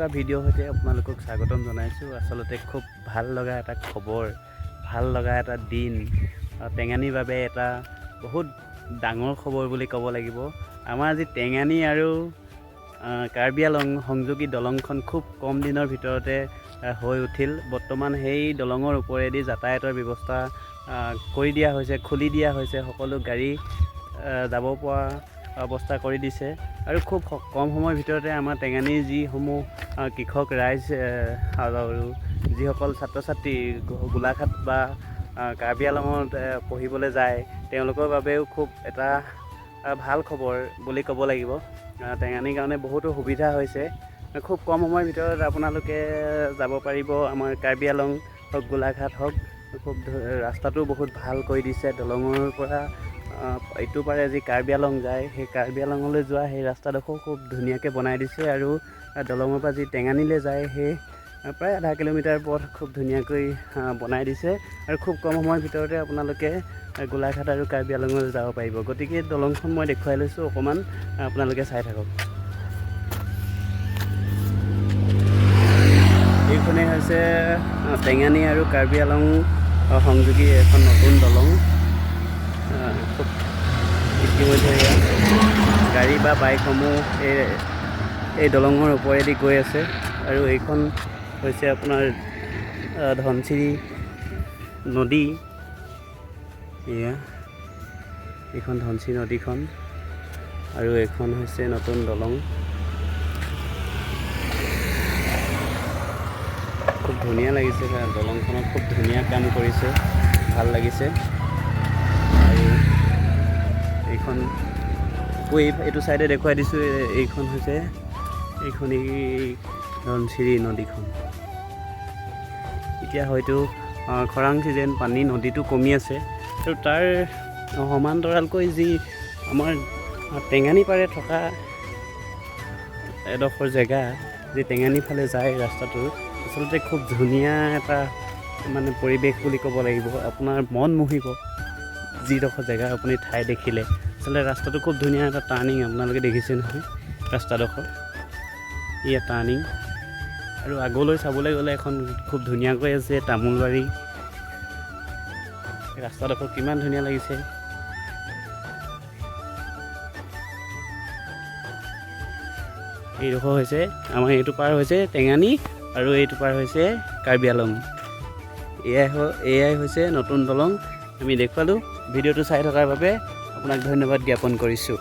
এটা ভিডিঅ' সৈতে আপোনালোকক স্বাগতম জনাইছোঁ। আচলতে খুব ভাল লগা এটা খবৰ, ভাল লগা এটা দিন, টেঙানীৰ বাবে এটা বহুত ডাঙৰ খবৰ বুলি ক'ব লাগিব। আমাৰ আজি টেঙানী আৰু কাৰ্বি আংলং সংযোগী দলংখন খুব কম দিনৰ ভিতৰতে হৈ উঠিল। বৰ্তমান সেই দলঙৰ ওপৰেদি যাতায়াতৰ ব্যৱস্থা কৰি দিয়া হৈছে, খুলি দিয়া হৈছে, সকলো গাড়ী যাব পৰা অৱস্থা কৰি দিছে আৰু খুব কম সময়ৰ ভিতৰতে আমাৰ টেঙানীৰ যিসমূহ কৃষক ৰাইজ আৰু যিসকল ছাত্ৰ ছাত্ৰী গোলাঘাট বা কাৰ্বি আংলঙত পঢ়িবলৈ যায় তেওঁলোকৰ বাবেও খুব এটা ভাল খবৰ বুলি ক'ব লাগিব। টেঙানীৰ কাৰণে বহুতো সুবিধা হৈছে। খুব কম সময়ৰ ভিতৰত আপোনালোকে যাব পাৰিব। আমাৰ কাৰ্বি আংলং হওক, গোলাঘাট হওক, খুব ৰাস্তাটো বহুত ভাল কৰি দিছে। দলঙৰ পৰা ইটো পাৰে যি কাৰ্বি আংলং যায়, সেই কাৰ্বি আংলঙলৈ যোৱা সেই ৰাস্তাডোখৰ খুব ধুনীয়াকৈ বনাই দিছে আৰু দলঙৰ পৰা যি টেঙানীলৈ যায় সেই প্ৰায় আধা কিলোমিটাৰ পথ খুব ধুনীয়াকৈ বনাই দিছে আৰু খুব কম সময়ৰ ভিতৰতে আপোনালোকে গোলাঘাট আৰু কাৰ্বি আংলঙলৈ যাব পাৰিব। গতিকে দলংখন মই দেখুৱাই লৈছোঁ, অকণমান আপোনালোকে চাই থাকক। এইখনেই হৈছে টেঙানী আৰু কাৰ্বি আংলং সংযোগী এখন নতুন দলং। খুব ইতিমধ্যে গাড়ী বা বাইকসমূহ এই দলঙৰ ওপৰেদি গৈ আছে আৰু এইখন হৈছে আপোনাৰ ধনশিৰি নদী। এইখন ধনশিৰি নদীখন আৰু এইখন হৈছে নতুন দলং। খুব ধুনীয়া লাগিছে, দলংখনত খুব ধুনীয়া কাম কৰিছে, ভাল লাগিছে। আৰু এইখন এইটো ছাইডে দেখুৱাই দিছোঁ। এইখন হৈছে এই ধনশিৰি নদীখন। এতিয়া হয়তো খৰাং ছিজন, পানী নদীটো কমি আছে আৰু তাৰ সমান্তৰালকৈ যি আমাৰ টেঙানী পাৰে থকা এডোখৰ জেগা, যি টেঙানী ফালে যায় ৰাস্তাটো, আচলতে খুব ধুনীয়া এটা মানে পৰিৱেশ বুলি ক'ব লাগিব। আপোনাৰ মন মোহিব যিডোখৰ জেগা আপুনি ঠাই দেখিলে। আচলতে ৰাস্তাটো খুব ধুনীয়া এটা টাৰ্ণিং, আপোনালোকে দেখিছে নহয় ৰাস্তাডোখৰ। টাৰ্ণিং আৰু আগলৈ চাবলৈ গ'লে এখন খুব ধুনীয়াকৈ আছে তামোলবাৰী। ৰাস্তাডোখৰ কিমান ধুনীয়া লাগিছে। এইডোখৰ হৈছে আমাৰ, এইটো পাৰ হৈছে টেঙানী আৰু এইটো পাৰ হৈছে কাৰ্বি আংলং। এয়াই হৈছে নতুন দলং। আমি দেখুৱালোঁ। ভিডিঅ'টো চাই থকাৰ বাবে আপোনাক ধন্যবাদ জ্ঞাপন কৰিছোঁ।